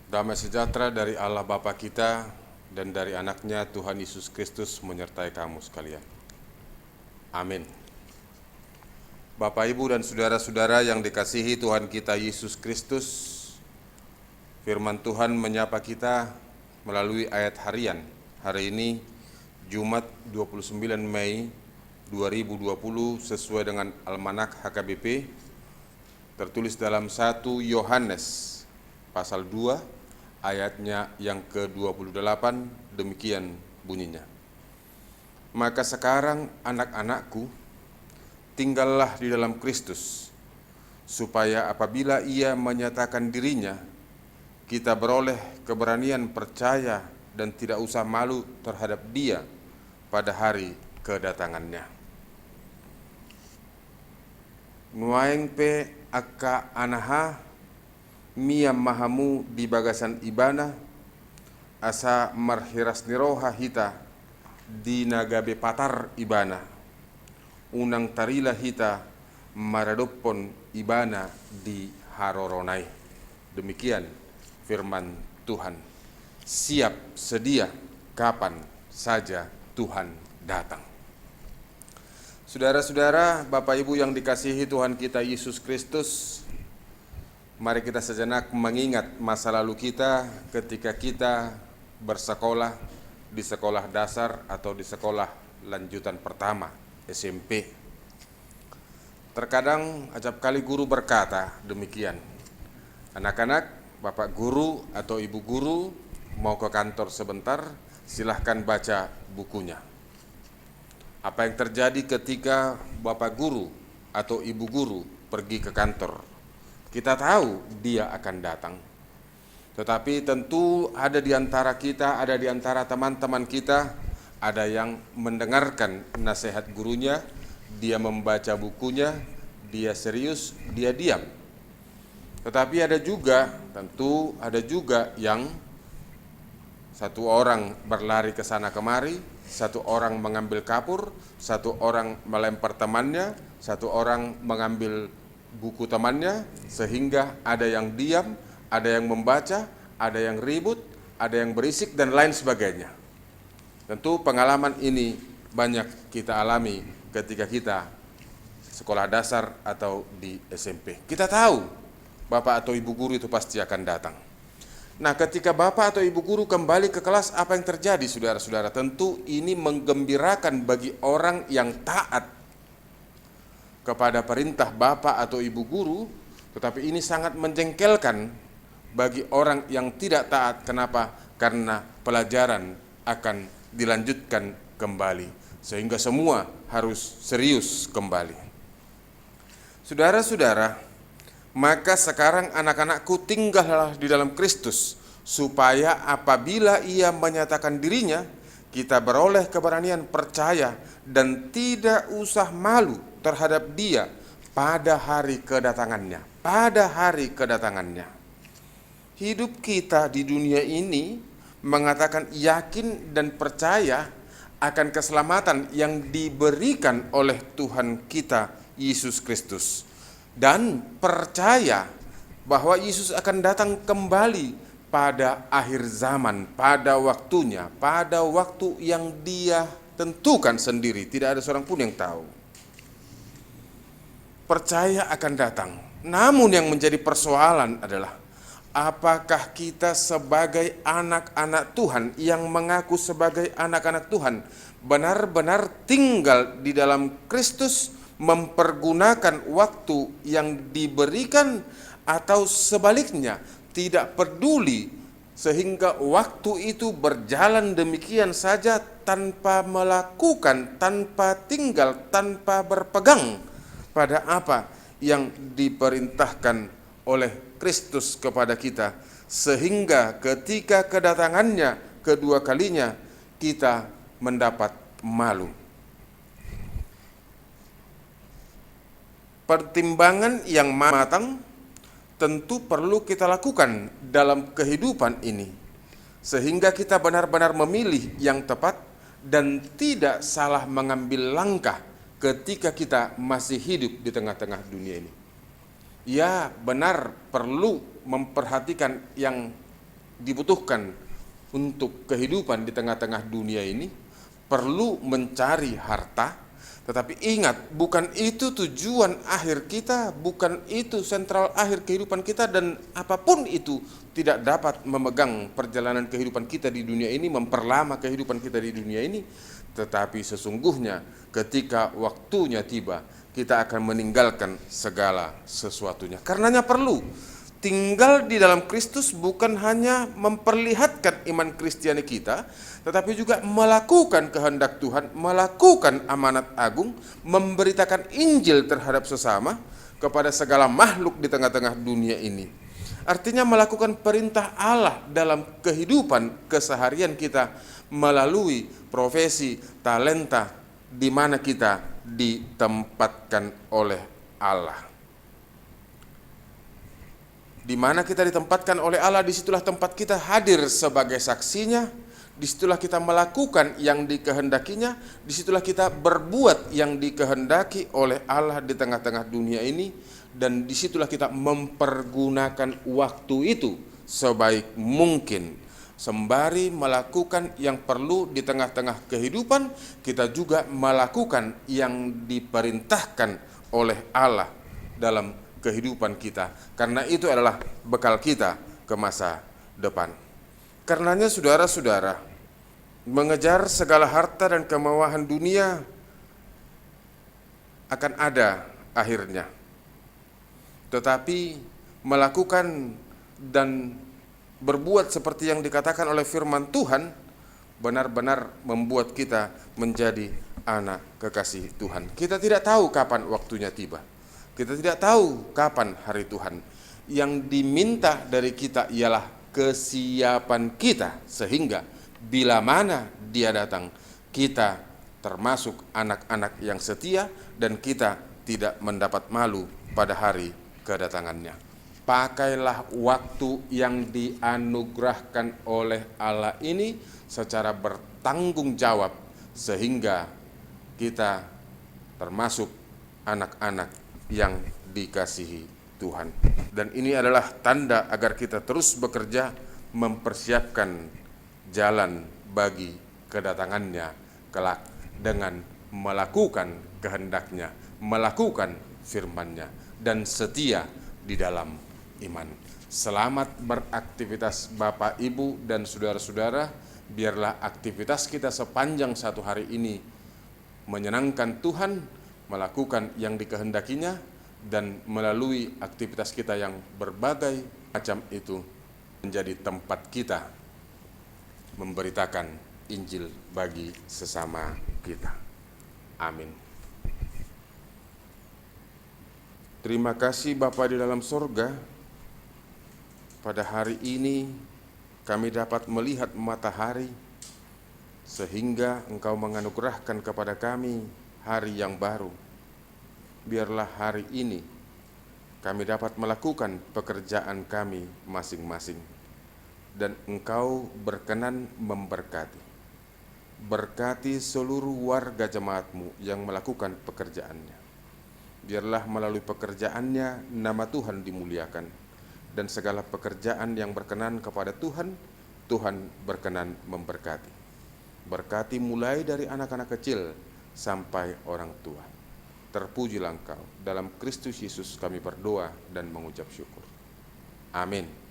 Damai sejahtera dari Allah Bapa kita dan dari anaknya Tuhan Yesus Kristus menyertai kamu sekalian. Amin. Bapak, Ibu, dan saudara-saudara yang dikasihi Tuhan kita Yesus Kristus, firman Tuhan menyapa kita melalui ayat harian. Hari ini Jumat 29 Mei 2020 sesuai dengan Almanak HKBP, tertulis dalam 1 Yohanes pasal 2 ayatnya yang ke-28, demikian bunyinya. Maka sekarang anak-anakku, tinggallah di dalam Kristus, supaya apabila Ia menyatakan dirinya, kita beroleh keberanian percaya dan tidak usah malu terhadap Dia pada hari kedatangannya. Nuaeng pe akka anaha mia mahamu di bagasan ibana asa marhiras niroha hita di nagabe patar ibana unang tarila hita maradopon ibana di haroronai. Demikian firman Tuhan. Siap sedia kapan saja Tuhan datang. Saudara-saudara, Bapak Ibu yang dikasihi Tuhan kita Yesus Kristus, mari kita sejenak mengingat masa lalu kita ketika kita bersekolah di sekolah dasar atau di sekolah lanjutan pertama, SMP. Terkadang acap kali guru berkata demikian, anak-anak, Bapak guru atau Ibu guru mau ke kantor sebentar, silahkan baca bukunya. Apa yang terjadi ketika Bapak guru atau Ibu guru pergi ke kantor? Kita tahu dia akan datang. Tetapi tentu ada di antara kita, ada di antara teman-teman kita, ada yang mendengarkan nasihat gurunya, dia membaca bukunya, dia serius, dia diam. Tetapi ada juga, tentu ada juga yang satu orang berlari ke sana kemari, satu orang mengambil kapur, satu orang melempar temannya, satu orang mengambil buku temannya, sehingga ada yang diam, ada yang membaca, ada yang ribut, ada yang berisik, dan lain sebagainya. Tentu pengalaman ini banyak kita alami ketika kita sekolah dasar atau di SMP. Kita tahu Bapak atau Ibu guru itu pasti akan datang. Nah, ketika Bapak atau Ibu guru kembali ke kelas, apa yang terjadi, saudara-saudara? Tentu ini menggembirakan bagi orang yang taat kepada perintah Bapak atau Ibu guru, tetapi ini sangat menjengkelkan bagi orang yang tidak taat. Kenapa? Karena pelajaran akan dilanjutkan kembali, sehingga semua harus serius kembali. Saudara-saudara, maka sekarang anak-anakku, tinggallah di dalam Kristus, supaya apabila Ia menyatakan dirinya, kita beroleh keberanian percaya dan tidak usah malu terhadap Dia pada hari kedatangannya. Pada hari kedatangannya. Hidup kita di dunia ini mengatakan yakin dan percaya akan keselamatan yang diberikan oleh Tuhan kita Yesus Kristus, dan percaya bahwa Yesus akan datang kembali pada akhir zaman, pada waktunya, pada waktu yang Dia tentukan sendiri. Tidak ada seorang pun yang tahu. Percaya akan datang. Namun yang menjadi persoalan adalah, apakah kita sebagai anak-anak Tuhan yang mengaku sebagai anak-anak Tuhan benar-benar tinggal di dalam Kristus, mempergunakan waktu yang diberikan, atau sebaliknya tidak peduli sehingga waktu itu berjalan demikian saja tanpa melakukan, tanpa tinggal, tanpa berpegang pada apa yang diperintahkan oleh Kristus kepada kita, sehingga ketika kedatangannya kedua kalinya kita mendapat malu. Pertimbangan yang matang tentu perlu kita lakukan dalam kehidupan ini, sehingga kita benar-benar memilih yang tepat dan tidak salah mengambil langkah ketika kita masih hidup di tengah-tengah dunia ini. Ya, benar perlu memperhatikan yang dibutuhkan untuk kehidupan di tengah-tengah dunia ini, perlu mencari harta. Tetapi ingat, bukan itu tujuan akhir kita, bukan itu sentral akhir kehidupan kita, dan apapun itu tidak dapat memegang perjalanan kehidupan kita di dunia ini, memperlama kehidupan kita di dunia ini. Tetapi sesungguhnya ketika waktunya tiba, kita akan meninggalkan segala sesuatunya. Karenanya perlu tinggal di dalam Kristus bukan hanya memperlihatkan iman Kristiani kita, tetapi juga melakukan kehendak Tuhan, melakukan amanat agung, memberitakan Injil terhadap sesama kepada segala makhluk di tengah-tengah dunia ini. Artinya melakukan perintah Allah dalam kehidupan keseharian kita melalui profesi, talenta di mana kita ditempatkan oleh Allah. Di mana kita ditempatkan oleh Allah, disitulah tempat kita hadir sebagai saksinya. Disitulah kita melakukan yang dikehendakinya, disitulah kita berbuat yang dikehendaki oleh Allah di tengah-tengah dunia ini, dan disitulah kita mempergunakan waktu itu sebaik mungkin. Sembari melakukan yang perlu di tengah-tengah kehidupan, kita juga melakukan yang diperintahkan oleh Allah dalam kehidupan kita, karena itu adalah bekal kita ke masa depan. Karenanya saudara-saudara, mengejar segala harta dan kemewahan dunia akan ada akhirnya. Tetapi melakukan dan berbuat seperti yang dikatakan oleh firman Tuhan benar-benar membuat kita menjadi anak kekasih Tuhan. Kita tidak tahu kapan waktunya tiba. Kita tidak tahu kapan hari Tuhan. Yang diminta dari kita ialah kesiapan kita, sehingga bila mana Dia datang, kita termasuk anak-anak yang setia dan kita tidak mendapat malu pada hari kedatangannya. Pakailah waktu yang dianugerahkan oleh Allah ini secara bertanggung jawab, sehingga kita termasuk anak-anak yang dikasihi Tuhan. Dan ini adalah tanda agar kita terus bekerja mempersiapkan jalan bagi kedatangannya kelak dengan melakukan kehendaknya, melakukan firman-Nya, dan setia di dalam iman. Selamat beraktivitas Bapak, Ibu, dan saudara-saudara. Biarlah aktivitas kita sepanjang satu hari ini menyenangkan Tuhan, melakukan yang dikehendakinya, dan melalui aktivitas kita yang berbagai macam itu menjadi tempat kita memberitakan Injil bagi sesama kita. Amin. Terima kasih Bapa di dalam sorga, pada hari ini kami dapat melihat matahari, sehingga Engkau menganugerahkan kepada kami hari yang baru. Biarlah hari ini kami dapat melakukan pekerjaan kami masing-masing, dan Engkau berkenan memberkati. Berkati seluruh warga jemaat-Mu yang melakukan pekerjaannya. Biarlah melalui pekerjaannya nama Tuhan dimuliakan, dan segala pekerjaan yang berkenan kepada Tuhan, Tuhan berkenan memberkati. Berkati mulai dari anak-anak kecil sampai orang tua. Terpujilah Engkau. Dalam Kristus Yesus kami berdoa dan mengucap syukur. Amin.